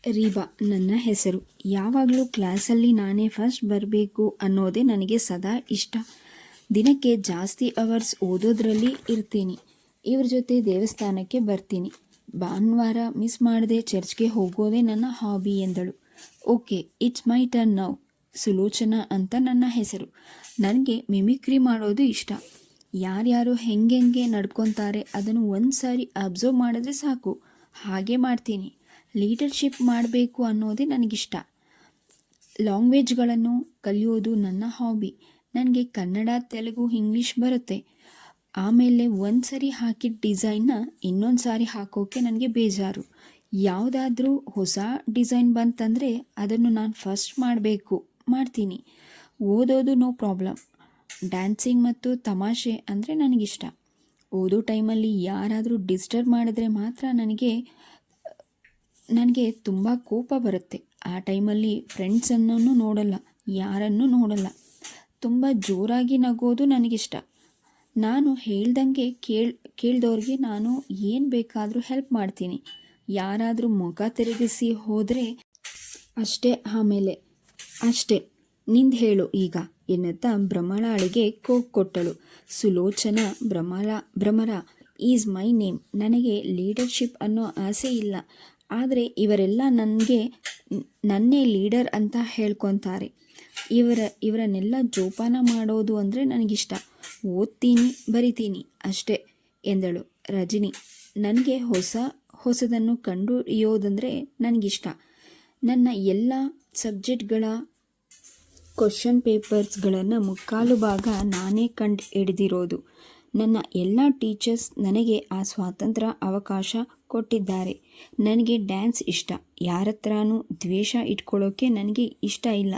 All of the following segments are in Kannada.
ರೀಬಾ ನನ್ನ ಹೆಸರು. ಯಾವಾಗಲೂ ಕ್ಲಾಸಲ್ಲಿ ನಾನೇ ಫಸ್ಟ್ ಬರಬೇಕು ಅನ್ನೋದೇ ನನಗೆ ಸದಾ ಇಷ್ಟ. ದಿನಕ್ಕೆ ಜಾಸ್ತಿ ಅವರ್ಸ್ ಓದೋದ್ರಲ್ಲಿ ಇರ್ತೀನಿ. ಇವ್ರ ಜೊತೆ ದೇವಸ್ಥಾನಕ್ಕೆ ಬರ್ತೀನಿ. ಭಾನುವಾರ ಮಿಸ್ ಮಾಡದೆ ಚರ್ಚ್ಗೆ ಹೋಗೋದೇ ನನ್ನ ಹಾಬಿ ಎಂದಳು. Okay, it's my turn now. Sulochana ಅಂತ ನನ್ನ ಹೆಸರು. ನನಗೆ ಮಿಮಿಕ್ರಿ ಮಾಡೋದು ಇಷ್ಟ. ಯಾರ್ಯಾರು ಹೆಂಗೆ ನಡ್ಕೊತಾರೆ ಅದನ್ನು ಒಂದು ಸಾರಿ ಅಬ್ಸರ್ವ್ ಮಾಡಿದ್ರೆ ಸಾಕು, ಹಾಗೆ ಮಾಡ್ತೀನಿ. ಲೀಡರ್ಶಿಪ್ ಮಾಡಬೇಕು ಅನ್ನೋದೇ ನನಗಿಷ್ಟ. ಲ್ಯಾಂಗ್ವೇಜ್ಗಳನ್ನು ಕಲಿಯೋದು ನನ್ನ ಹಾಬಿ. ನನಗೆ ಕನ್ನಡ, ತೆಲುಗು, ಇಂಗ್ಲೀಷ್ ಬರುತ್ತೆ. ಆಮೇಲೆ ಒಂದು ಸರಿ ಹಾಕಿದ ಡಿಸೈನ್ನ ಇನ್ನೊಂದು ಸಾರಿ ಹಾಕೋಕ್ಕೆ ನನಗೆ ಬೇಜಾರು. ಯಾವುದಾದ್ರೂ ಹೊಸ ಡಿಸೈನ್ ಬಂತಂದರೆ ಅದನ್ನು ನಾನು ಫಸ್ಟ್ ಮಾಡ್ತೀನಿ. ಓದೋದು ನೋ ಪ್ರಾಬ್ಲಮ್. ಡ್ಯಾನ್ಸಿಂಗ್ ಮತ್ತು ತಮಾಷೆ ಅಂದರೆ ನನಗಿಷ್ಟ. ಓದೋ ಟೈಮಲ್ಲಿ ಯಾರಾದರೂ ಡಿಸ್ಟರ್ಬ್ ಮಾಡಿದ್ರೆ ಮಾತ್ರ ನನಗೆ ತುಂಬ ಕೋಪ ಬರುತ್ತೆ. ಆ ಟೈಮಲ್ಲಿ ಫ್ರೆಂಡ್ಸನ್ನು ನೋಡಲ್ಲ, ಯಾರನ್ನೂ ನೋಡಲ್ಲ. ತುಂಬ ಜೋರಾಗಿ ನಗೋದು ನನಗಿಷ್ಟ. ನಾನು ಹೇಳ್ದಂಗೆ ಕೇಳ್ದವ್ರಿಗೆ ನಾನು ಏನು ಬೇಕಾದರೂ ಹೆಲ್ಪ್ ಮಾಡ್ತೀನಿ. ಯಾರಾದರೂ ಮುಖ ತಿರುಗಿಸಿ ಹೋದರೆ ಅಷ್ಟೇ ನಿಂದು ಹೇಳು ಈಗ ಎನ್ನುತ್ತಾ ಭ್ರಮರಾಳಿಗೆ ಕೋಕ್ ಕೊಟ್ಟಳು. Sulochana Bhramara is my name. ನನಗೆ ಲೀಡರ್ಶಿಪ್ ಅನ್ನೋ ಆಸೆ ಇಲ್ಲ. ಆದರೆ ಇವರೆಲ್ಲ ನನ್ನೇ ಲೀಡರ್ ಅಂತ ಹೇಳ್ಕೊತಾರೆ. ಇವರನ್ನೆಲ್ಲ ಜೋಪಾನ ಮಾಡೋದು ಅಂದರೆ ನನಗಿಷ್ಟ. ಓದ್ತೀನಿ, ಬರಿತೀನಿ ಅಷ್ಟೇ ಎಂದಳು ರಜನಿ. ನನಗೆ ಹೊಸದನ್ನು ಕಂಡುಹಿಡಿಯೋದಂದರೆ ನನಗಿಷ್ಟ. ನನ್ನ ಎಲ್ಲ ಸಬ್ಜೆಕ್ಟ್ಗಳ ಕ್ವಶನ್ ಪೇಪರ್ಸ್ಗಳನ್ನು ಮುಕ್ಕಾಲು ಭಾಗ ನಾನೇ ಹಿಡಿದಿರೋದು. ನನ್ನ ಎಲ್ಲ ಟೀಚರ್ಸ್ ನನಗೆ ಆ ಸ್ವಾತಂತ್ರ್ಯ ಅವಕಾಶ ಕೊಟ್ಟಿದ್ದಾರೆ. ನನಗೆ ಡ್ಯಾನ್ಸ್ ಇಷ್ಟ. ಯಾರತ್ರನೂ ದ್ವೇಷ ಇಟ್ಕೊಳ್ಳೋಕ್ಕೆ ನನಗೆ ಇಷ್ಟ ಇಲ್ಲ.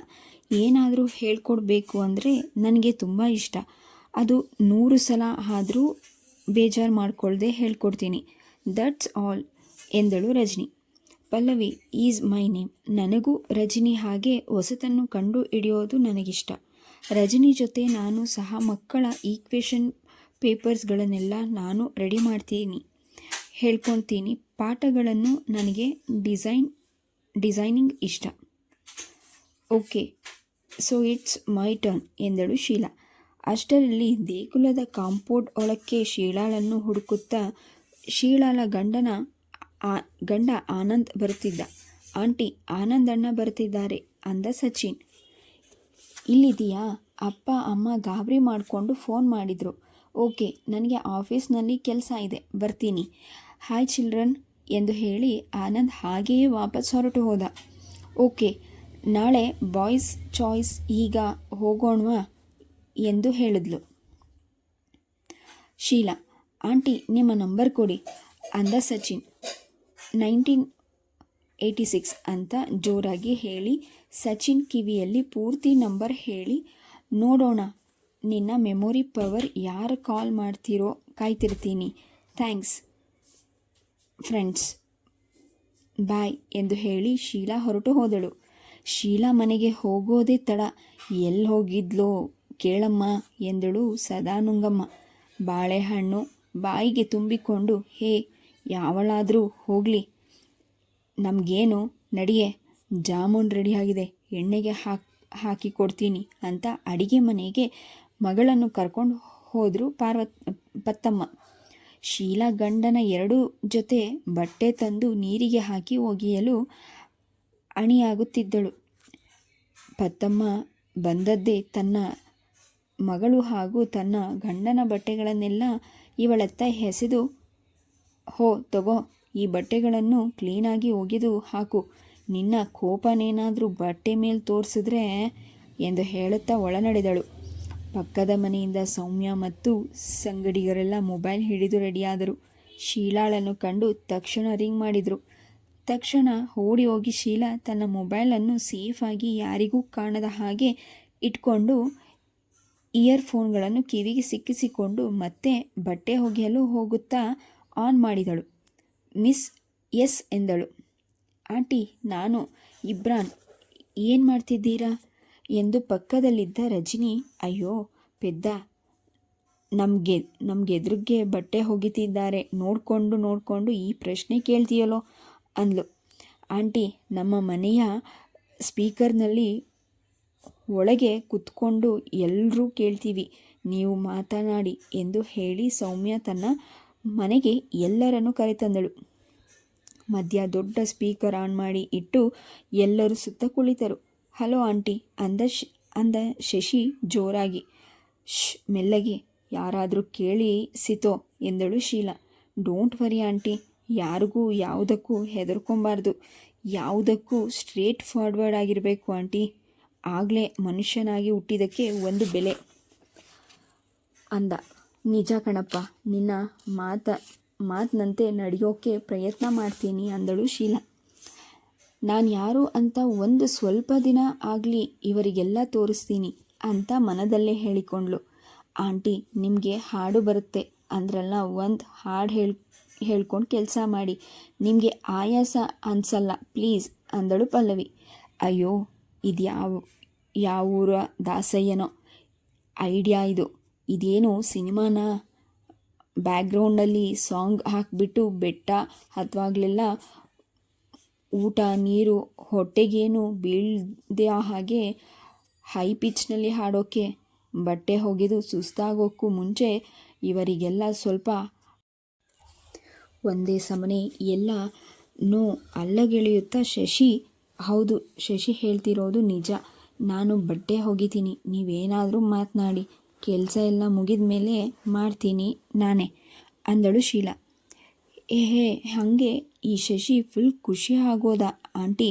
ಏನಾದರೂ ಹೇಳ್ಕೊಡ್ಬೇಕು ಅಂದರೆ ನನಗೆ ತುಂಬ ಇಷ್ಟ. ಅದು 100 ಸಲ ಆದರೂ ಬೇಜಾರು ಮಾಡ್ಕೊಳ್ಳದೆ ಹೇಳ್ಕೊಡ್ತೀನಿ. ದಟ್ಸ್ ಆಲ್ ಎಂದಳು Rajani. Pallavi is my name. ನನಗೂ ರಜನಿ ಹಾಗೆ ಹೊಸತನ್ನು ಕಂಡು ಹಿಡಿಯೋದು ನನಗಿಷ್ಟ. ರಜನಿ ಜೊತೆ ನಾನು ಸಹ ಮಕ್ಕಳ ಈಕ್ವೇಷನ್ ಪೇಪರ್ಸ್ಗಳನ್ನೆಲ್ಲ ನಾನು ರೆಡಿ ಮಾಡ್ತೀನಿ, ಹೇಳ್ಕೊತೀನಿ. ಪಾಠಗಳನ್ನು ನನಗೆ ಡಿಸೈನಿಂಗ್ ಇಷ್ಟ. Okay, so it's my turn ಎಂದಳು ಶೀಲಾ. ಅಷ್ಟರಲ್ಲಿ ದೇಗುಲದ ಕಾಂಪೌಂಡ್ ಒಳಕ್ಕೆ ಶೀಲಾಳನ್ನು ಹುಡುಕುತ್ತಾ ಶೀಲಾಳ ಗಂಡ ಆನಂದ್ ಬರುತ್ತಿದ್ದ. ಆಂಟಿ, ಆನಂದ್ ಅಣ್ಣ ಬರ್ತಿದ್ದಾರೆ ಅಂದ ಸಚಿನ್. ಇಲ್ಲಿದೆಯಾ? ಅಪ್ಪ ಅಮ್ಮ ಗಾಬರಿ ಮಾಡಿಕೊಂಡು ಫೋನ್ ಮಾಡಿದರು. ಓಕೆ, ನನಗೆ ಆಫೀಸ್ನಲ್ಲಿ ಕೆಲಸ ಇದೆ, ಬರ್ತೀನಿ. ಹಾಯ್ ಚಿಲ್ಡ್ರನ್ ಎಂದು ಹೇಳಿ ಆನಂದ್ ಹಾಗೆಯೇ ವಾಪಸ್ ಹೊರಟು ಹೋದ. ಓಕೆ, ನಾಳೆ ಬಾಯ್ಸ್ ಚಾಯ್ಸ್, ಈಗ ಹೋಗೋಣವಾ ಎಂದು ಹೇಳಿದ್ಲು ಶೀಲಾ. ಆಂಟಿ, ನಿಮ್ಮ ನಂಬರ್ ಕೊಡಿ ಅಂದ ಸಚಿನ್. 1986 ಅಂತ ಜೋರಾಗಿ ಹೇಳಿ ಸಚಿನ್ ಕಿವಿಯಲ್ಲಿ ಪೂರ್ತಿ ನಂಬರ್ ಹೇಳಿ, ನೋಡೋಣ ನಿನ್ನ ಮೆಮೊರಿ ಪವರ್, ಯಾರು ಕಾಲ್ ಮಾಡ್ತಿರೋ ಕಾಯ್ತಿರ್ತೀನಿ. ಥ್ಯಾಂಕ್ಸ್ ಫ್ರೆಂಡ್ಸ್, ಬಾಯ್ ಎಂದು ಹೇಳಿ ಶೀಲಾ ಹೊರಟು ಹೋದಳು. ಶೀಲಾ ಮನೆಗೆ ಹೋಗೋದೇ ತಡ. ಎಲ್ಲಿ ಹೋಗಿದ್ಲೋ ಕೇಳಮ್ಮ ಎಂದಳು ಸದಾನುಂಗಮ್ಮ. ಬಾಳೆಹಣ್ಣು ಬಾಯಿಗೆ ತುಂಬಿಕೊಂಡು, ಹೇ ಯಾವಳಾದರೂ ಹೋಗಲಿ, ನಮಗೇನು ನಡಿಯೇ, ಜಾಮೂನ್ ರೆಡಿಯಾಗಿದೆ, ಎಣ್ಣೆಗೆ ಹಾಕಿ ಕೊಡ್ತೀನಿ ಅಂತ ಅಡಿಗೆ ಮನೆಗೆ ಮಗಳನ್ನು ಕರ್ಕೊಂಡು ಹೋದರು ಪತ್ತಮ್ಮ. ಶೀಲಾ ಗಂಡನ 2 ಜೊತೆ ಬಟ್ಟೆ ತಂದು ನೀರಿಗೆ ಹಾಕಿ ಒಗೆಯಲು ಅಣಿಯಾಗುತ್ತಿದ್ದಳು. ಪತ್ತಮ್ಮ ಬಂದದ್ದೇ ತನ್ನ ಮಗಳು ಹಾಗೂ ತನ್ನ ಗಂಡನ ಬಟ್ಟೆಗಳನ್ನೆಲ್ಲ ಇವಳತ್ತ ಎಸೆದು, ಹೋ ತಗೋ, ಈ ಬಟ್ಟೆಗಳನ್ನು ಕ್ಲೀನಾಗಿ ಒಗೆದು ಹಾಕು. ನಿನ್ನ ಕೋಪನೇನಾದರೂ ಬಟ್ಟೆ ಮೇಲೆ ತೋರಿಸಿದ್ರೆ ಎಂದು ಹೇಳುತ್ತಾ ಒಳನಡೆದಳು. ಪಕ್ಕದ ಮನೆಯಿಂದ ಸೌಮ್ಯ ಮತ್ತು ಸಂಗಡಿಗರೆಲ್ಲ ಮೊಬೈಲ್ ಹಿಡಿದು ರೆಡಿಯಾದರು. ಶೀಲಾಳನ್ನು ಕಂಡು ತಕ್ಷಣ ರಿಂಗ್ ಮಾಡಿದರು. ತಕ್ಷಣ ಓಡಿ ಹೋಗಿ ಶೀಲಾ ತನ್ನ ಮೊಬೈಲನ್ನು ಸೇಫಾಗಿ ಯಾರಿಗೂ ಕಾಣದ ಹಾಗೆ ಇಟ್ಕೊಂಡು ಇಯರ್ಫೋನ್ಗಳನ್ನು ಕಿವಿಗೆ ಸಿಕ್ಕಿಸಿಕೊಂಡು ಮತ್ತೆ ಬಟ್ಟೆ ಒಗೆಯಲು ಹೋಗುತ್ತಾ ಆನ್ ಮಾಡಿದಳು. ಮಿಸ್ ಎಸ್ ಎಂದಳು. ಆಂಟಿ, ನಾನು ಇಬ್ರಾನ್. ಏನು ಮಾಡ್ತಿದ್ದೀರಾ ಎಂದು ಪಕ್ಕದಲ್ಲಿದ್ದ ರಜನಿ, ಅಯ್ಯೋ ಪೆದ್ದ, ನಮ್ಗೆದ್ರಿಗೆ ಬಟ್ಟೆ ಒಗಿತಿದ್ದಾರೆ, ನೋಡ್ಕೊಂಡು ಈ ಪ್ರಶ್ನೆ ಕೇಳ್ತೀಯಲ್ಲೋ ಅಂದ್ಲು. ಆಂಟಿ, ನಮ್ಮ ಮನೆಯ ಸ್ಪೀಕರ್ನಲ್ಲಿ ಒಳಗೆ ಕುತ್ಕೊಂಡು ಎಲ್ಲರೂ ಕೇಳ್ತೀವಿ, ನೀವು ಮಾತನಾಡಿ ಎಂದು ಹೇಳಿ ಸೌಮ್ಯ ತನ್ನ ಮನೆಗೆ ಎಲ್ಲರನ್ನು ಕರೆತಂದಳು. ಮಧ್ಯ ದೊಡ್ಡ ಸ್ಪೀಕರ್ ಆನ್ ಮಾಡಿ ಇಟ್ಟು ಎಲ್ಲರೂ ಸುತ್ತ ಕುಳಿತರು. ಹಲೋ ಆಂಟಿ ಅಂದ ಶಶಿ ಜೋರಾಗಿ. ಮೆಲ್ಲಗೆ, ಯಾರಾದರೂ ಕೇಳಿಸಿತೋ ಎಂದಳು ಶೀಲಾ. ಡೋಂಟ್ ವರಿ ಆಂಟಿ, ಯಾರಿಗೂ ಯಾವುದಕ್ಕೂ ಹೆದರ್ಕೊಬಾರ್ದು, ಯಾವುದಕ್ಕೂ ಸ್ಟ್ರೇಟ್ ಫಾರ್ವರ್ಡ್ ಆಗಿರಬೇಕು ಆಂಟಿ. ಆಗಲೇ ಮನುಷ್ಯನಾಗಿ ಹುಟ್ಟಿದ್ದಕ್ಕೆ ಒಂದು ಬೆಲೆ ಅಂದ. ನಿಜ ಕಣಪ್ಪ, ನಿನ್ನ ಮಾತಿನಂತೆ ನಡೆಯೋಕ್ಕೆ ಪ್ರಯತ್ನ ಮಾಡ್ತೀನಿ ಅಂದಳು ಶೀಲಾ. ನಾನು ಯಾರು ಅಂತ ಒಂದು ಸ್ವಲ್ಪ ದಿನ ಆಗಲಿ ಇವರಿಗೆಲ್ಲ ತೋರಿಸ್ತೀನಿ ಅಂತ ಮನದಲ್ಲೇ ಹೇಳಿಕೊಂಡ್ಳು. ಆಂಟಿ, ನಿಮಗೆ ಹಾಡು ಬರುತ್ತೆ ಅಂದ್ರಲ್ಲ, ಒಂದು ಹಾಡು ಹೇಳ್ಕೊಂಡು ಕೆಲಸ ಮಾಡಿ, ನಿಮಗೆ ಆಯಾಸ ಅನ್ಸಲ್ಲ ಪ್ಲೀಸ್ ಅಂದಳು ಪಲ್ಲವಿ. ಅಯ್ಯೋ, ಇದು ಯಾವೂರ ದಾಸಯ್ಯನೋ ಐಡಿಯಾ ಇದು. ಇದೇನು ಸಿನಿಮಾನ? ಬ್ಯಾಕ್ಗ್ರೌಂಡಲ್ಲಿ ಸಾಂಗ್ ಹಾಕಿಬಿಟ್ಟು ಬೆಟ್ಟ ಹತ್ತುವಾಗಲೆಲ್ಲ ಊಟ ನೀರು ಹೊಟ್ಟೆಗೇನು ಬೀಳದೆ ಹಾಗೆ ಹೈ ಪಿಚ್ನಲ್ಲಿ ಹಾಡೋಕ್ಕೆ, ಬಟ್ಟೆ ಒಗೆದು ಸುಸ್ತಾಗೋಕ್ಕೂ ಮುಂಚೆ ಇವರಿಗೆಲ್ಲ ಸ್ವಲ್ಪ ಒಂದೇ ಸಮನೆ ಎಲ್ಲ ನೋ ಅಲ್ಲಗೆಳೆಯುತ್ತಾ ಶಶಿ. ಹೌದು, ಶಶಿ ಹೇಳ್ತಿರೋದು ನಿಜ. ನಾನು ಬಟ್ಟೆ ಒಗಿತೀನಿ, ನೀವೇನಾದರೂ ಮಾತನಾಡಿ, ಕೆಲಸ ಎಲ್ಲ ಮುಗಿದ ಮೇಲೆ ಮಾಡ್ತೀನಿ ನಾನೇ ಅಂದಳು ಶೀಲಾ. ಹಾಗೆ ಈ ಶಶಿ ಫುಲ್ ಖುಷಿ ಆಗೋದ ಆಂಟಿ.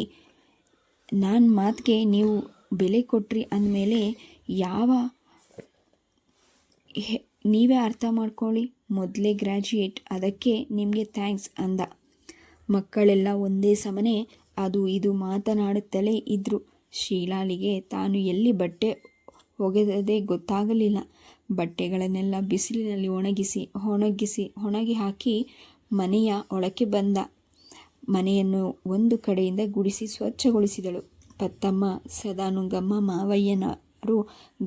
ನನ್ನ ಮಾತಿಗೆ ನೀವು ಬೆಲೆ ಕೊಟ್ರಿ ಅಂದಮೇಲೆ ನೀವೇ ಅರ್ಥ ಮಾಡ್ಕೊಳ್ಳಿ. ಮೊದಲೇ ಗ್ರ್ಯಾಜುಯೇಟ್, ಅದಕ್ಕೆ ನಿಮಗೆ ಥ್ಯಾಂಕ್ಸ್ ಅಂದ. ಮಕ್ಕಳೆಲ್ಲ ಒಂದೇ ಸಮನೆ ಅದು ಇದು ಮಾತನಾಡುತ್ತಲೇ ಇದ್ದರು. ಶೀಲಾಳಿಗೆ ತಾನು ಎಲ್ಲಿ ಬಟ್ಟೆ ಒಗೆದದೇ ಗೊತ್ತಾಗಲಿಲ್ಲ. ಬಟ್ಟೆಗಳನ್ನೆಲ್ಲ ಬಿಸಿಲಿನಲ್ಲಿ ಒಣಗಿ ಹಾಕಿ ಮನೆಯ ಒಳಕ್ಕೆ ಬಂದ. ಮನೆಯನ್ನು ಒಂದು ಕಡೆಯಿಂದ ಗುಡಿಸಿ ಸ್ವಚ್ಛಗೊಳಿಸಿದಳು. ಪತ್ತಮ್ಮ, ಸದಾನುಗಮ್ಮ, ಮಾವಯ್ಯನರು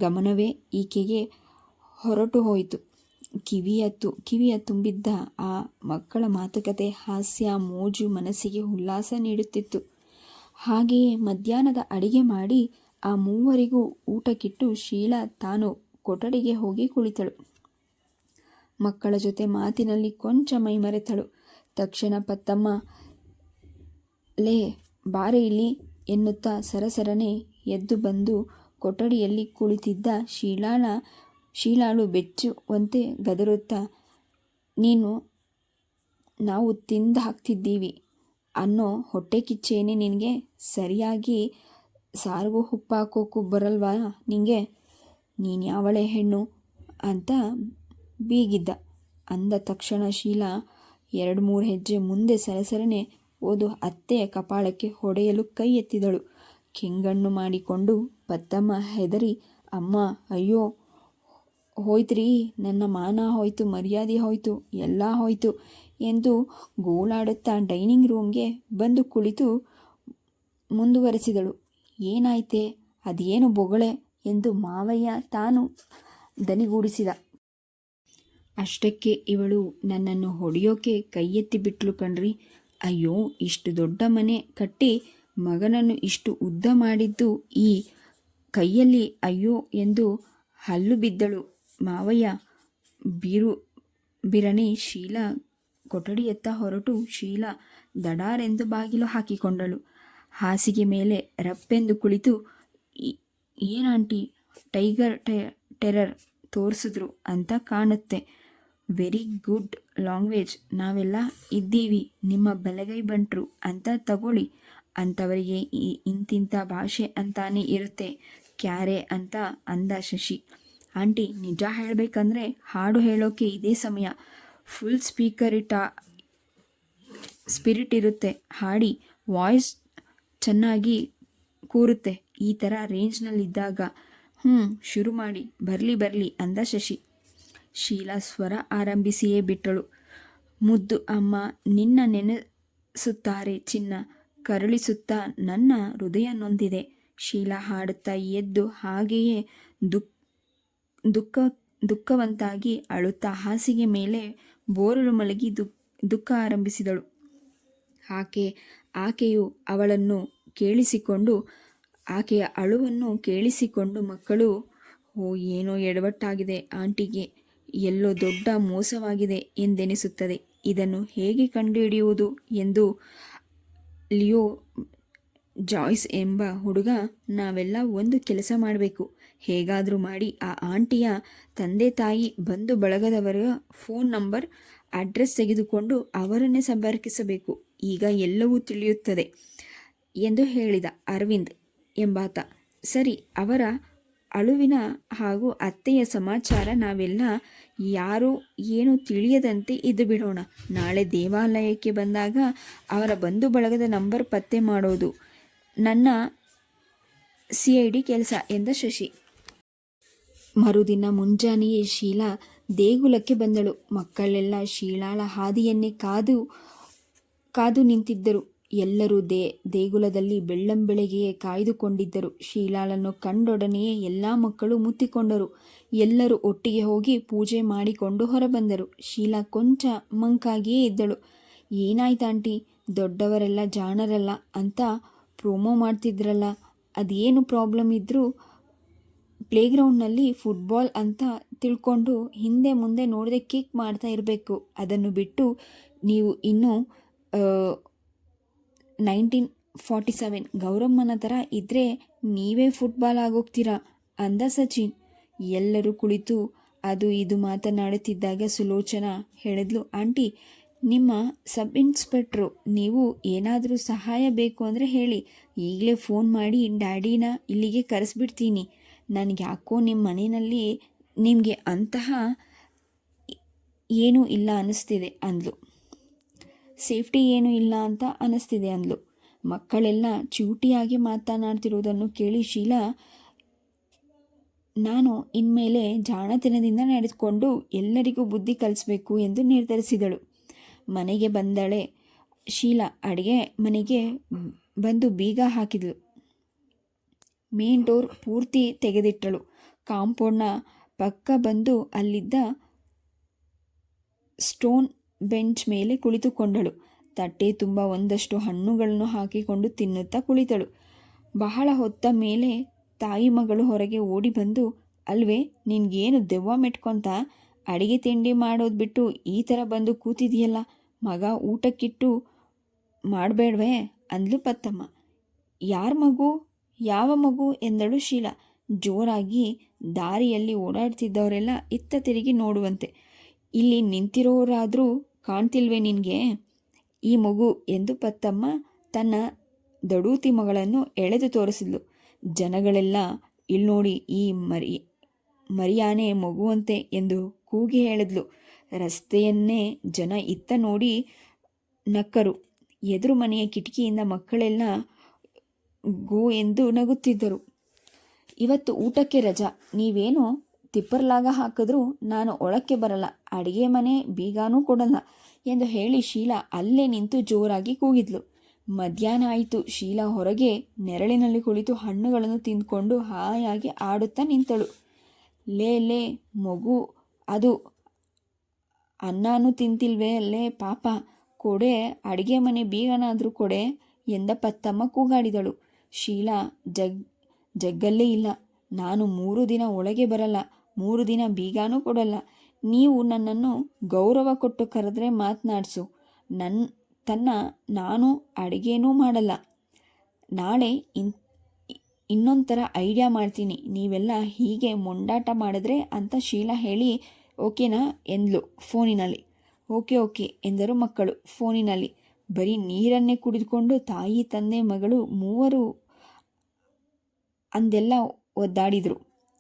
ಗಮನವೇ ಈಕೆಗೆ ಹೊರಟು ಹೋಯಿತು. ಕಿವಿಯ ತುಂಬಿದ್ದ ಆ ಮಕ್ಕಳ ಮಾತುಕತೆ, ಹಾಸ್ಯ, ಮೋಜು ಮನಸ್ಸಿಗೆ ಉಲ್ಲಾಸ ನೀಡುತ್ತಿತ್ತು. ಹಾಗೆಯೇ ಮಧ್ಯಾಹ್ನದ ಅಡಿಗೆ ಮಾಡಿ ಆ ಮೂವರಿಗೂ ಊಟಕ್ಕಿಟ್ಟು ಶೀಲಾ ತಾನು ಕೊಠಡಿಗೆ ಹೋಗಿ ಕುಳಿತಳು. ಮಕ್ಕಳ ಜೊತೆ ಮಾತಿನಲ್ಲಿ ಕೊಂಚ ಮೈಮರೆತಳು. ತಕ್ಷಣ ಪತ್ತಮ್ಮ, ಲೇ ಬಾರೆ ಇಲ್ಲಿ ಎನ್ನುತ್ತಾ ಸರಸರನೆ ಎದ್ದು ಬಂದು ಕೊಠಡಿಯಲ್ಲಿ ಕುಳಿತಿದ್ದ ಶೀಲಾಳು ಬೆಚ್ಚುವಂತೆ ಗದರುತ್ತಾ, ನಾವು ತಿಂದು ಹಾಕ್ತಿದ್ದೀವಿ ಅನ್ನೋ ಹೊಟ್ಟೆ ಕಿಚ್ಚೇನೆ ನಿನಗೆ? ಸರಿಯಾಗಿ ಸಾರಿಗೂ ಉಪ್ಪಾಕೋಕ್ಕೂ ಬರಲ್ವಾ ನಿಂಗೆ? ನೀನು ಯಾವಳೆ ಹೆಣ್ಣು ಅಂತ ಬೀಗಿದ್ದ. ಅಂದ ತಕ್ಷಣ ಶೀಲಾ 2-3 ಹೆಜ್ಜೆ ಮುಂದೆ ಸರಸರನೆ ಓದು ಅತ್ತೆಯ ಕಪಾಳಕ್ಕೆ ಹೊಡೆಯಲು ಕೈ ಎತ್ತಿದಳು. ಕೆಂಗಣ್ಣು ಮಾಡಿಕೊಂಡು ಪತ್ತಮ್ಮ ಹೆದರಿ, ಅಮ್ಮ, ಅಯ್ಯೋ ಹೋಯ್ತ್ರೀ, ನನ್ನ ಮಾನ ಹೋಯ್ತು, ಮರ್ಯಾದೆ ಹೋಯ್ತು, ಎಲ್ಲ ಹೋಯ್ತು ಎಂದು ಗೋಳಾಡುತ್ತಾ ಡೈನಿಂಗ್ ರೂಮ್ಗೆ ಬಂದು ಕುಳಿತು ಮುಂದುವರೆಸಿದಳು. ಏನಾಯ್ತೆ, ಅದೇನು ಬೊಗಳೆ ಎಂದು ಮಾವಯ್ಯ ತಾನು ದನಿಗೂಡಿಸಿದ. ಅಷ್ಟಕ್ಕೆ ಇವಳು ನನ್ನನ್ನು ಹೊಡೆಯೋಕೆ ಕೈ ಎತ್ತಿ ಬಿಟ್ಲು ಕಣ್ರಿ. ಅಯ್ಯೋ, ಇಷ್ಟು ದೊಡ್ಡ ಮನೆ ಕಟ್ಟಿ ಮಗನನ್ನು ಇಷ್ಟು ಉದ್ದ ಮಾಡಿದ್ದು ಈ ಕೈಯಲ್ಲಿ ಅಯ್ಯೋ ಎಂದು ಹಲ್ಲು ಬಿದ್ದಳು. ಮಾವಯ್ಯ ಬಿರಣಿ ಶೀಲಾ ಕೊಠಡಿಯತ್ತ ಹೊರಟು ಶೀಲಾ ದಡಾರೆಂದು ಬಾಗಿಲು ಹಾಕಿಕೊಂಡಳು. ಹಾಸಿಗೆ ಮೇಲೆ ರಪ್ಪೆಂದು ಕುಳಿತು, ಏನಾಂಟಿ ಟೈಗರ್ ಟೆರರ್ ತೋರಿಸಿದ್ರು ಅಂತ ಕಾಣುತ್ತೆ. ವೆರಿ ಗುಡ್ ಲ್ಯಾಂಗ್ವೇಜ್, ನಾವೆಲ್ಲ ಇದ್ದೀವಿ ನಿಮ್ಮ ಬಲಗೈ ಬಂಟ್ರು ಅಂತ ತಗೊಳ್ಳಿ. ಅಂಥವರಿಗೆ ಇಂತಿಂಥ ಭಾಷೆ ಅಂತಾನೆ ಇರುತ್ತೆ ಕ್ಯಾರೆ ಅಂತ ಅಂದ ಶಶಿ. ಆಂಟಿ, ನಿಜ ಹೇಳಬೇಕಂದ್ರೆ ಹಾಡು ಹೇಳೋಕೆ ಇದೇ ಸಮಯ. ಫುಲ್ ಸ್ಪಿರಿಟ್ ಇರುತ್ತೆ, ಹಾಡಿ, ವಾಯ್ಸ್ ಚೆನ್ನಾಗಿ ಕೂರುತ್ತೆ ಈ ಥರ ರೇಂಜ್ನಲ್ಲಿದ್ದಾಗ. ಶುರು ಮಾಡಿ, ಬರಲಿ ಅಂದ ಶಶಿ. ಶೀಲಾ ಸ್ವರ ಆರಂಭಿಸಿಯೇ ಬಿಟ್ಟಳು. ಮುದ್ದು ಅಮ್ಮ ನಿನ್ನ ನೆನೆಸುತ್ತಾರೆ ಚಿನ್ನ, ಕರುಳಿಸುತ್ತಾ ನನ್ನ ಹೃದಯ ನೊಂದಿದೆ. ಶೀಲಾ ಹಾಡುತ್ತಾ ಎದ್ದು ಹಾಗೆಯೇ ದುಃಖವಂತಾಗಿ ಅಳುತ್ತಾ ಹಾಸಿಗೆ ಮೇಲೆ ಬೋರಲು ಮಲಗಿ ದುಃಖ ಆರಂಭಿಸಿದಳು. ಆಕೆ ಆಕೆಯು ಅವಳನ್ನು ಕೇಳಿಸಿಕೊಂಡು ಆಕೆಯ ಅಳುವನ್ನು ಕೇಳಿಸಿಕೊಂಡು ಮಕ್ಕಳು, ಓ ಏನೋ ಎಡವಟ್ಟಾಗಿದೆ ಆಂಟಿಗೆ, ಎಲ್ಲೋ ದೊಡ್ಡ ಮೋಸವಾಗಿದೆ ಎಂದೆನಿಸುತ್ತದೆ, ಇದನ್ನು ಹೇಗೆ ಕಂಡುಹಿಡಿಯುವುದು ಎಂದು ಲಿಯೋ ಜಾಯ್ಸ್ ಎಂಬ ಹುಡುಗ, ನಾವೆಲ್ಲ ಒಂದು ಕೆಲಸ ಮಾಡಬೇಕು, ಹೇಗಾದರೂ ಮಾಡಿ ಆ ಆಂಟಿಯ ತಂದೆ ತಾಯಿ ಬಂಧು ಬಳಗದವರ ಫೋನ್ ನಂಬರ್ ಅಡ್ರೆಸ್ ತೆಗೆದುಕೊಂಡು ಅವರನ್ನೇ ಸಂಪರ್ಕಿಸಬೇಕು, ಈಗ ಎಲ್ಲವೂ ತಿಳಿಯುತ್ತದೆ ಎಂದು ಹೇಳಿದ ಅರವಿಂದ್ ಎಂಬಾತ. ಸರಿ, ಅವರ ಅಳುವಿನ ಹಾಗೂ ಅತ್ತೆಯ ಸಮಾಚಾರ ನಾವೆಲ್ಲ ಯಾರೂ ಏನು ತಿಳಿಯದಂತೆ ಇದ್ದು ಬಿಡೋಣ. ನಾಳೆ ದೇವಾಲಯಕ್ಕೆ ಬಂದಾಗ ಅವರ ಬಂಧು ಬಳಗದ ನಂಬರ್ ಪತ್ತೆ ಮಾಡೋದು ನನ್ನ CID ಕೆಲಸ ಎಂದ ಶಶಿ. ಮರುದಿನ ಮುಂಜಾನೆಯೇ ಶೀಲಾ ದೇಗುಲಕ್ಕೆ ಬಂದಳು. ಮಕ್ಕಳೆಲ್ಲ ಶೀಲಾಳ ಹಾದಿಯನ್ನೇ ಕಾದು ನಿಂತಿದ್ದರು. ಎಲ್ಲರೂ ದೇಗುಲದಲ್ಲಿ ಬೆಳ್ಳಂಬೆಳಗ್ಗೆಯೇ ಕಾಯ್ದುಕೊಂಡಿದ್ದರು. ಶೀಲಾಳನ್ನು ಕಂಡೊಡನೆಯೇ ಎಲ್ಲ ಮಕ್ಕಳು ಮುತ್ತಿಕೊಂಡರು. ಎಲ್ಲರೂ ಒಟ್ಟಿಗೆ ಹೋಗಿ ಪೂಜೆ ಮಾಡಿಕೊಂಡು ಹೊರಬಂದರು. ಶೀಲಾ ಕೊಂಚ ಮಂಕಾಗಿಯೇ ಇದ್ದಳು. ಏನಾಯ್ತಾಂಟಿ, ದೊಡ್ಡವರೆಲ್ಲ ಜಾಣರಲ್ಲ ಅಂತ ಪ್ರೋಮೋ ಮಾಡ್ತಿದ್ರಲ್ಲ, ಅದೇನು ಪ್ರಾಬ್ಲಮ್ ಇದ್ದರೂ ಪ್ಲೇಗ್ರೌಂಡ್ನಲ್ಲಿ ಫುಟ್ಬಾಲ್ ಅಂತ ತಿಳ್ಕೊಂಡು ಹಿಂದೆ ಮುಂದೆ ನೋಡದೆ ಕಿಕ್ ಮಾಡ್ತಾ ಇರಬೇಕು. ಅದನ್ನು ಬಿಟ್ಟು ನೀವು ಇನ್ನೂ 1947 ಗೌರಮ್ಮನ ಥರ ಇದ್ದರೆ ನೀವೇ ಫುಟ್ಬಾಲ್ ಆಗೋಗ್ತೀರಾ ಅಂದ ಸಚಿನ್. ಎಲ್ಲರೂ ಕುಳಿತು ಅದು ಇದು ಮಾತನಾಡುತ್ತಿದ್ದಾಗ ಸುಲೋಚನಾ ಹೇಳಿದ್ಲು, ಆಂಟಿ, ನಿಮ್ಮ ಸಬ್ ಇನ್ಸ್ಪೆಕ್ಟ್ರು, ನೀವು ಏನಾದರೂ ಸಹಾಯ ಬೇಕು ಅಂದರೆ ಹೇಳಿ, ಈಗಲೇ ಫೋನ್ ಮಾಡಿ ಡ್ಯಾಡಿನ ಇಲ್ಲಿಗೆ ಕರೆಸ್ಬಿಡ್ತೀನಿ. ನನಗೆ ಯಾಕೋ ನಿಮ್ಮ ಮನೆಯಲ್ಲಿ ನಿಮಗೆ ಅಂತಹ ಏನೂ ಇಲ್ಲ ಅನ್ನಿಸ್ತಿದೆ ಅಂದ್ಲು. ಸೇಫ್ಟಿ ಏನೂ ಇಲ್ಲ ಅಂತ ಅನ್ನಿಸ್ತಿದೆ ಅಂದ್ಲು. ಮಕ್ಕಳೆಲ್ಲ ಚೂಟಿಯಾಗಿ ಮಾತನಾಡ್ತಿರೋದನ್ನು ಕೇಳಿ ಶೀಲಾ, ನಾನು ಇನ್ಮೇಲೆ ಜಾಣತನದಿಂದ ನಡೆದುಕೊಂಡು ಎಲ್ಲರಿಗೂ ಬುದ್ಧಿ ಕಲಿಸ್ಬೇಕು ಎಂದು ನಿರ್ಧರಿಸಿದಳು. ಮನೆಗೆ ಬಂದಳೆ ಶೀಲಾ. ಅಡುಗೆ ಮನೆಗೆ ಬಂದು ಬೀಗ ಹಾಕಿದಳು. ಮೇನ್ ಡೋರ್ ಪೂರ್ತಿ ತೆಗೆದಿಟ್ಟಳು. ಕಾಂಪೌಂಡ್ನ ಪಕ್ಕ ಬಂದು ಅಲ್ಲಿದ್ದ ಸ್ಟೋನ್ ಬೆಂಚ್ ಮೇಲೆ ಕುಳಿತುಕೊಂಡಳು. ತಟ್ಟೆ ತುಂಬ ಒಂದಷ್ಟು ಹಣ್ಣುಗಳನ್ನು ಹಾಕಿಕೊಂಡು ತಿನ್ನುತ್ತಾ ಕುಳಿತಳು. ಬಹಳ ಹೊತ್ತ ಮೇಲೆ ತಾಯಿ ಮಗಳು ಹೊರಗೆ ಓಡಿ ಬಂದು, ಅಲ್ವೇ, ನಿನ್ಗೇನು ದೆವ್ವ ಮೆಟ್ಕೊಂತ ಅಡಿಗೆ ತಿಂಡಿ ಮಾಡೋದು ಬಿಟ್ಟು ಈ ಥರ ಬಂದು ಕೂತಿದೆಯಲ್ಲ, ಮಗ ಊಟಕ್ಕಿಟ್ಟು ಮಾಡಬೇಡ್ವೇ ಅಂದ್ಲು ಪತ್ತಮ್ಮ. ಯಾರ ಮಗು, ಯಾವ ಮಗು ಎಂದಳು ಶೀಲಾ ಜೋರಾಗಿ. ದಾರಿಯಲ್ಲಿ ಓಡಾಡ್ತಿದ್ದವರೆಲ್ಲ ಇತ್ತ ತಿರುಗಿ ನೋಡುವಂತೆ. ಇಲ್ಲಿ ನಿಂತಿರೋರಾದರೂ ಕಾಣ್ತಿಲ್ವೇ ನಿನಗೆ ಈ ಮಗು ಎಂದು ಪತ್ತಮ್ಮ ತನ್ನ ದಡೂತಿ ಮಗಳನ್ನು ಎಳೆದು ತೋರಿಸಿದ್ಲು. ಜನಗಳೆಲ್ಲ ಇಲ್ಲಿ ನೋಡಿ, ಈ ಮರಿಯಾನೆ ಮಗುವಂತೆ ಎಂದು ಕೂಗಿ ಹೇಳಿದ್ಲು. ರಸ್ತೆಯನ್ನೇ ಜನ ಇತ್ತ ನೋಡಿ ನಕ್ಕರು. ಎದುರು ಮನೆಯ ಕಿಟಕಿಯಿಂದ ಮಕ್ಕಳೆಲ್ಲ ಗೋ ಎಂದು ನಗುತ್ತಿದ್ದರು. ಇವತ್ತು ಊಟಕ್ಕೆ ರಜಾ, ನೀವೇನು ತಿಪ್ಪರ್ಲಾಗ ಹಾಕಿದ್ರೂ ನಾನು ಒಳಕ್ಕೆ ಬರಲ್ಲ, ಅಡಿಗೆ ಮನೆ ಬೀಗಾನೂ ಕೊಡಲ್ಲ ಎಂದು ಹೇಳಿ ಶೀಲಾ ಅಲ್ಲೇ ನಿಂತು ಜೋರಾಗಿ ಕೂಗಿದ್ಲು. ಮಧ್ಯಾಹ್ನ ಆಯಿತು. ಶೀಲಾ ಹೊರಗೆ ನೆರಳಿನಲ್ಲಿ ಕುಳಿತು ಹಣ್ಣುಗಳನ್ನು ತಿಂದ್ಕೊಂಡು ಹಾಯಾಗಿ ಆಡುತ್ತಾ ನಿಂತಳು. ಲೇ ಮಗು, ಅದು ಅನ್ನನೂ ತಿಂತಿಲ್ವೇ ಲೇ ಪಾಪ, ಕೊಡೆ, ಅಡಿಗೆ ಮನೆ ಬೀಗನಾದರೂ ಕೊಡೆ ಎಂದ ಪತ್ತಮ್ಮ ಕೂಗಾಡಿದಳು. ಶೀಲಾ ಜಗ್ಗಲ್ಲೇ ಇಲ್ಲ, ನಾನು 3 ದಿನ ಒಳಗೆ ಬರಲ್ಲ, 3 ದಿನ ಬೀಗಾನೂ ಕೊಡಲ್ಲ. ನೀವು ನನ್ನನ್ನು ಗೌರವ ಕೊಟ್ಟು ಕರೆದ್ರೆ ಮಾತನಾಡಿಸು, ನಾನು ಅಡಿಗೆನೂ ಮಾಡಲ್ಲ. ನಾಳೆ ಇನ್ನೊಂಥರ ಐಡಿಯಾ ಮಾಡ್ತೀನಿ, ನೀವೆಲ್ಲ ಹೀಗೆ ಮೊಂಡಾಟ ಮಾಡಿದ್ರೆ ಅಂತ ಶೀಲಾ ಹೇಳಿ ಓಕೆನಾ ಎಂದ್ಲು ಫೋನಿನಲ್ಲಿ. ಓಕೆ ಎಂದರು ಮಕ್ಕಳು ಫೋನಿನಲ್ಲಿ. ಬರೀ ನೀರನ್ನೇ ಕುಡಿದುಕೊಂಡು ತಾಯಿ ತಂದೆ ಮಗಳು ಮೂವರು ಅಂದೆಲ್ಲ ಒದ್ದಾಡಿದರು.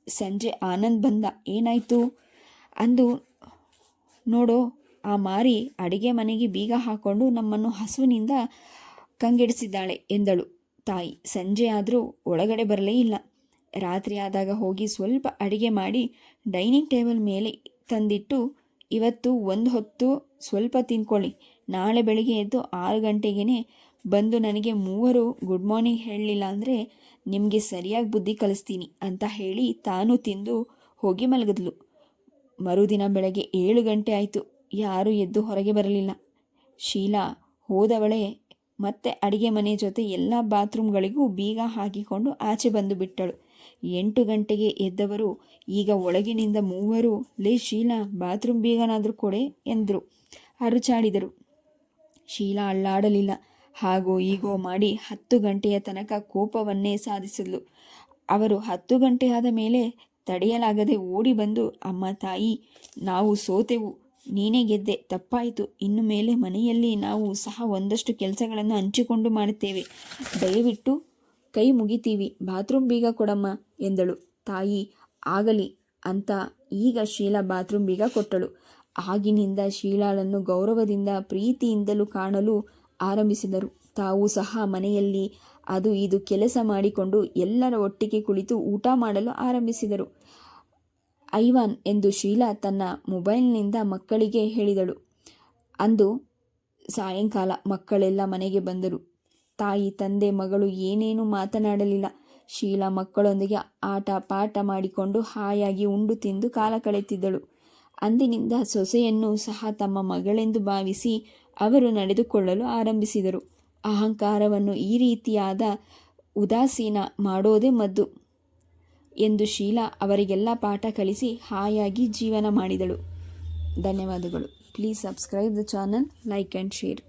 ಸಂಜೆ ಆನಂದ್ ಬಂದ. ಏನಾಯಿತು ಅಂದು ನೋಡೋ, ಆ ಮಾರಿ ಅಡಿಗೆ ಮನೆಗೆ ಬೀಗ ಹಾಕ್ಕೊಂಡು ನಮ್ಮನ್ನು ಹಸುವಿನಿಂದ ಕಂಗೆಡಿಸಿದ್ದಾಳೆ ಎಂದಳು ತಾಯಿ. ಸಂಜೆ ಆದರೂ ಒಳಗಡೆ ಬರಲೇ ಇಲ್ಲ. ರಾತ್ರಿ ಆದಾಗ ಹೋಗಿ ಸ್ವಲ್ಪ ಅಡಿಗೆ ಮಾಡಿ ಡೈನಿಂಗ್ ಟೇಬಲ್ ಮೇಲೆ ತಂದಿಟ್ಟು, ಇವತ್ತು ಒಂದು ಹೊತ್ತು ಸ್ವಲ್ಪ ತಿನ್ಕೊಳ್ಳಿ, ನಾಳೆ ಬೆಳಿಗ್ಗೆ ಎದ್ದು 6 ಗಂಟೆಗೇ ಬಂದು ನನಗೆ ಮೂವರು ಗುಡ್ ಮಾರ್ನಿಂಗ್ ಹೇಳಲಿಲ್ಲ ಅಂದರೆ ನಿಮಗೆ ಸರಿಯಾಗಿ ಬುದ್ಧಿ ಕಲಿಸ್ತೀನಿ ಅಂತ ಹೇಳಿ ತಾನು ತಿಂದು ಹೋಗಿ ಮಲಗಿದ್ಲು. ಮರುದಿನ ಬೆಳಗ್ಗೆ 7 ಗಂಟೆ ಆಯಿತು. ಯಾರೂ ಎದ್ದು ಹೊರಗೆ ಬರಲಿಲ್ಲ. ಶೀಲಾ ಹೋದವಳೆ ಮತ್ತೆ ಅಡಿಗೆ ಮನೆ ಜೊತೆ ಎಲ್ಲ ಬಾತ್ರೂಮ್ಗಳಿಗೂ ಬೀಗ ಹಾಕಿಕೊಂಡು ಆಚೆ ಬಂದು ಬಿಟ್ಟಳು. 8 ಗಂಟೆಗೆ ಎದ್ದವರು ಈಗ ಒಳಗಿನಿಂದ ಮೂವರು, ಲೇ ಶೀಲಾ, ಬಾತ್ರೂಮ್ ಬೀಗನಾದರೂ ಕೊಡೆ ಎಂದರು. ಅರುಚಾಡಿದರು. ಶೀಲಾ ಅಳ್ಳಾಡಲಿಲ್ಲ. ಹಾಗೋ ಹೀಗೋ ಮಾಡಿ 10 ಗಂಟೆಯ ತನಕ ಕೋಪವನ್ನೇ ಸಾಧಿಸಿದ್ಲು. ಅವರು 10 ಗಂಟೆ ಆದ ಮೇಲೆ ತಡೆಯಲಾಗದೆ ಓಡಿ ಬಂದು, ಅಮ್ಮ ತಾಯಿ, ನಾವು ಸೋತೆವು, ನೀನೇ ಗೆದ್ದೆ, ತಪ್ಪಾಯಿತು. ಇನ್ನು ಮೇಲೆ ಮನೆಯಲ್ಲಿ ನಾವು ಸಹ ಒಂದಷ್ಟು ಕೆಲಸಗಳನ್ನು ಹಂಚಿಕೊಂಡು ಮಾಡುತ್ತೇವೆ. ದಯವಿಟ್ಟು ಕೈ ಮುಗಿತೀವಿ, ಬಾತ್ರೂಮ್ ಬೀಗ ಕೊಡಮ್ಮ ಎಂದಳು. ತಾಯಿ ಆಗಲಿ ಅಂತ ಈಗ ಶೀಲಾ ಬಾತ್ರೂಮ್ ಬೀಗ ಕೊಟ್ಟಳು. ಆಗಿನಿಂದ ಶೀಲಾಳನ್ನು ಗೌರವದಿಂದ ಪ್ರೀತಿಯಿಂದಲೂ ಕಾಣಲು ಆರಂಭಿಸಿದರು. ತಾವು ಸಹ ಮನೆಯಲ್ಲಿ ಅದು ಇದು ಕೆಲಸ ಮಾಡಿಕೊಂಡು ಎಲ್ಲರ ಒಟ್ಟಿಗೆ ಕುಳಿತು ಊಟ ಮಾಡಲು ಆರಂಭಿಸಿದರು. ಐವಾನ್ ಎಂದು ಶೀಲಾ ತನ್ನ ಮೊಬೈಲ್ನಿಂದ ಮಕ್ಕಳಿಗೆ ಹೇಳಿದಳು. ಅಂದು ಸಾಯಂಕಾಲ ಮಕ್ಕಳೆಲ್ಲ ಮನೆಗೆ ಬಂದರು. ತಾಯಿ, ತಂದೆ, ಮಗಳು ಏನೇನೂ ಮಾತನಾಡಲಿಲ್ಲ. ಶೀಲಾ ಮಕ್ಕಳೊಂದಿಗೆ ಆಟ ಪಾಠ ಮಾಡಿಕೊಂಡು ಹಾಯಾಗಿ ಉಂಡು ತಿಂದು ಕಾಲ ಕಳೆಯುತ್ತಿದ್ದಳು. ಅಂದಿನಿಂದ ಸೊಸೆಯನ್ನು ಸಹ ತಮ್ಮ ಮಗಳೆಂದು ಭಾವಿಸಿ ಅವರು ನಡೆದುಕೊಳ್ಳಲು ಆರಂಭಿಸಿದರು. ಅಹಂಕಾರವನ್ನು ಈ ರೀತಿಯಾದ ಉದಾಸೀನ ಮಾಡೋದೇ ಮದ್ದು ಎಂದು ಶೀಲಾ ಅವರಿಗೆಲ್ಲ ಪಾಠ ಕಲಿಸಿ ಹಾಯಾಗಿ ಜೀವನ ಮಾಡಿದಳು. ಧನ್ಯವಾದಗಳು. Please subscribe the channel, like and share.